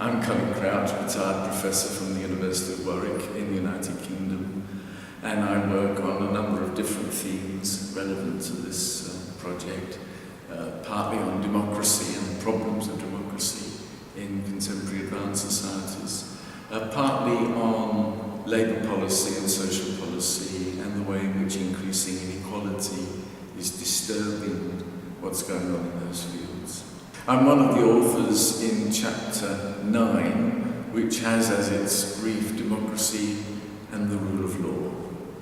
I'm Colin Crouch, retired professor from the University of Warwick in the United Kingdom, and I work on a number of different themes relevant to this project, partly on democracy and problems of democracy in contemporary advanced societies, partly on labour policy and social policy and the way in which increasing inequality is disturbing what's going on in those fields. I'm one of the authors in chapter 9, which has as its brief democracy and the rule of law.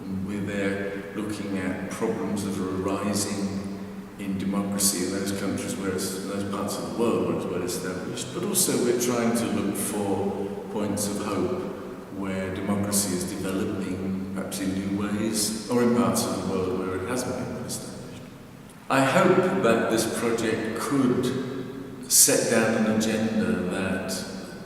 And we're there looking at problems that are arising in democracy in those countries in those parts of the world where it's well established, but also we're trying to look for points of hope where democracy is developing, perhaps in new ways, or in parts of the world where it hasn't been well established. I hope that this project could set down an agenda that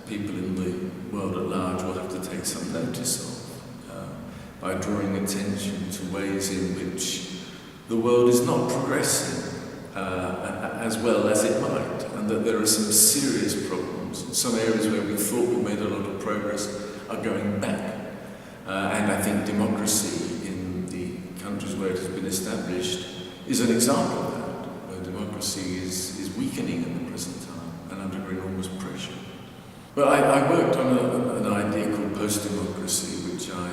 people in the world at large will have to take some notice of, by drawing attention to ways in which the world is not progressing as well as it might, and that there are some serious problems. Some areas where we thought we made a lot of progress are going back. And I think democracy in the countries where it has been established is an example of that, where democracy is weakening in the present time and under enormous pressure. But I worked on an idea called post-democracy, which I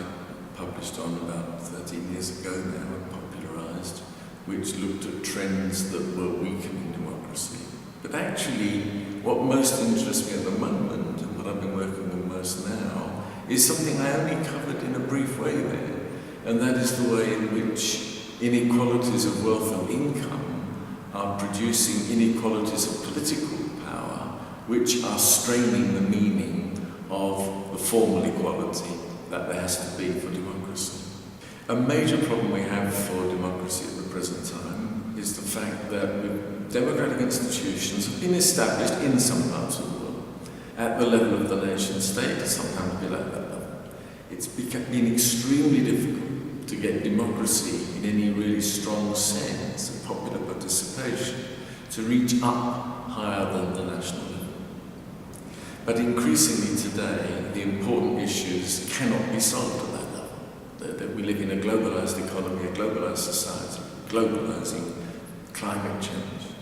published on about 13 years ago now and popularised, which looked at trends that were weakening democracy. But actually, what most interests me at the moment, and what I've been working on most now, is something I only covered in a brief way there, and that is the way in which inequalities of wealth and income are producing inequalities of political power, which are straining the meaning of the formal equality that there has to be for democracy. A major problem we have for democracy at the present time is the fact that democratic institutions have been established in some parts of the world at the level of the nation state, sometimes below that level. It's been extremely difficult to get democracy in any really strong sense of popular participation to reach up higher than the national level. But increasingly today, the important issues cannot be solved at that level. That we live in a globalised economy, a globalised society, globalising climate change.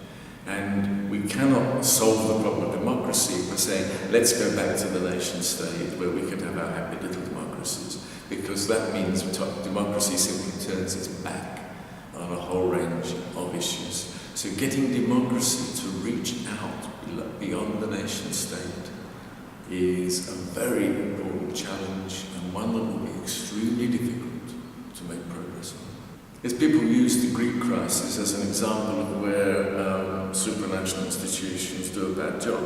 And we cannot solve the problem of democracy by saying, let's go back to the nation state where we can have our happy little democracies, because that means democracy simply turns its back on a whole range of issues. So getting democracy to reach out beyond the nation state is a very important challenge, and one that will be extremely difficult to make progress on. As people use the Greek crisis as an example of where supranational institutions do a bad job,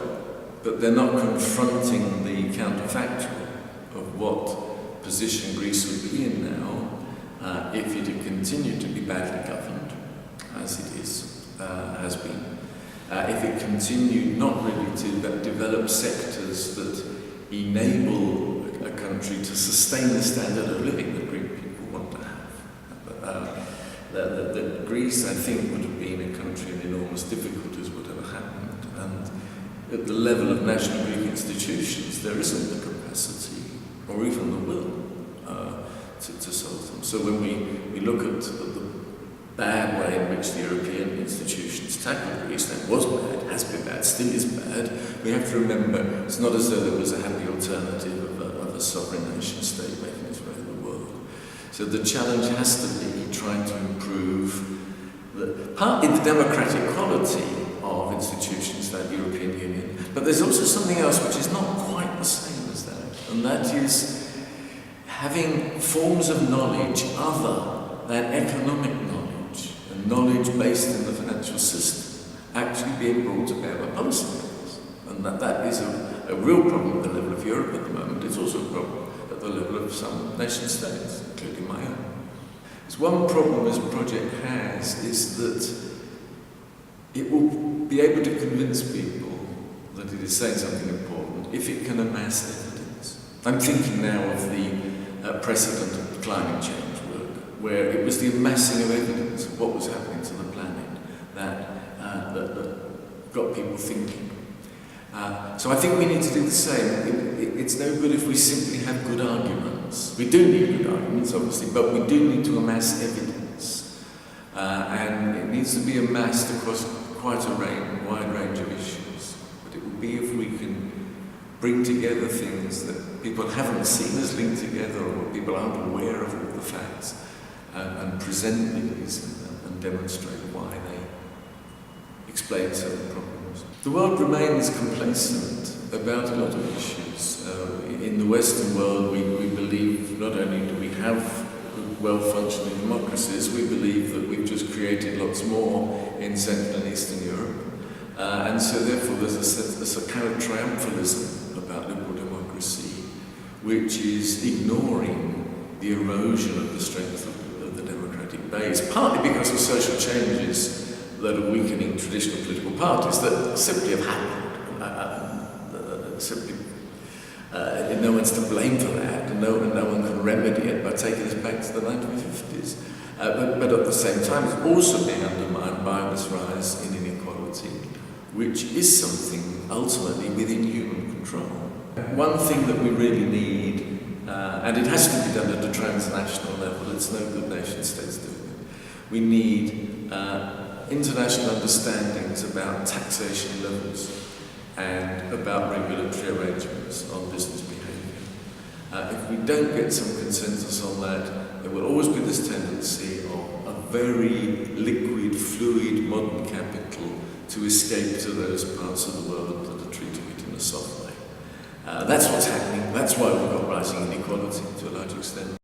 but they're not confronting the counterfactual of what position Greece would be in now if it had continued to be badly governed, as it has been. If it continued not really to develop sectors that enable a country to sustain the standard of living that Greek people want to have. That Greece, I think, would have been a country in enormous difficulties whatever happened. And at the level of national Greek institutions, there isn't the capacity or even the will to solve them. So when we look at the bad way in which the European institutions tackled Greece, that was bad, has been bad, still is bad, we have to remember it's not as though there was a happy alternative of a sovereign nation state making its way in the world. So the challenge has to be trying to improve partly the democratic quality of institutions like the European Union, but there's also something else which is not quite the same as that, and that is having forms of knowledge other than economic knowledge, and knowledge based in the financial system, actually being brought to bear by policymakers. And that is a real problem at the level of Europe at the moment. It's also a problem at the level of some nation states, including my own. So one problem this project has is that it will be able to convince people that it is saying something important if it can amass evidence. I'm thinking now of the precedent of the climate change work, where it was the amassing of evidence of what was happening to the planet that got people thinking. So I think we need to do the same. It's no good if we simply have good arguments. We do need good arguments, obviously, but we do need to amass evidence. And it needs to be amassed across quite a wide range of issues. But it would be if we can bring together things that people haven't seen as linked together, or people aren't aware of all the facts, and present these and demonstrate why they explain certain problems. The world remains complacent about a lot of issues. In the Western world, we believe not only do we have well-functioning democracies, we believe that we've just created lots more in Central and Eastern Europe. And so therefore there's a kind of triumphalism about liberal democracy, which is ignoring the erosion of the strength of the democratic base, partly because of social changes that are weakening traditional political parties that simply have happened. No one's to blame for that, and no one can remedy it by taking us back to the 1950s. But at the same time, it's also being undermined by this rise in inequality, which is something ultimately within human control. One thing that we really need, and it has to be done at a transnational level, it's no good nation states doing it. We need international understandings about taxation levels and about regulatory arrangements on business behaviour. If we don't get some consensus on that, there will always be this tendency of a very liquid, fluid, modern capital to escape to those parts of the world that are treating it in a soft way. That's what's happening. That's why we've got rising inequality to a large extent.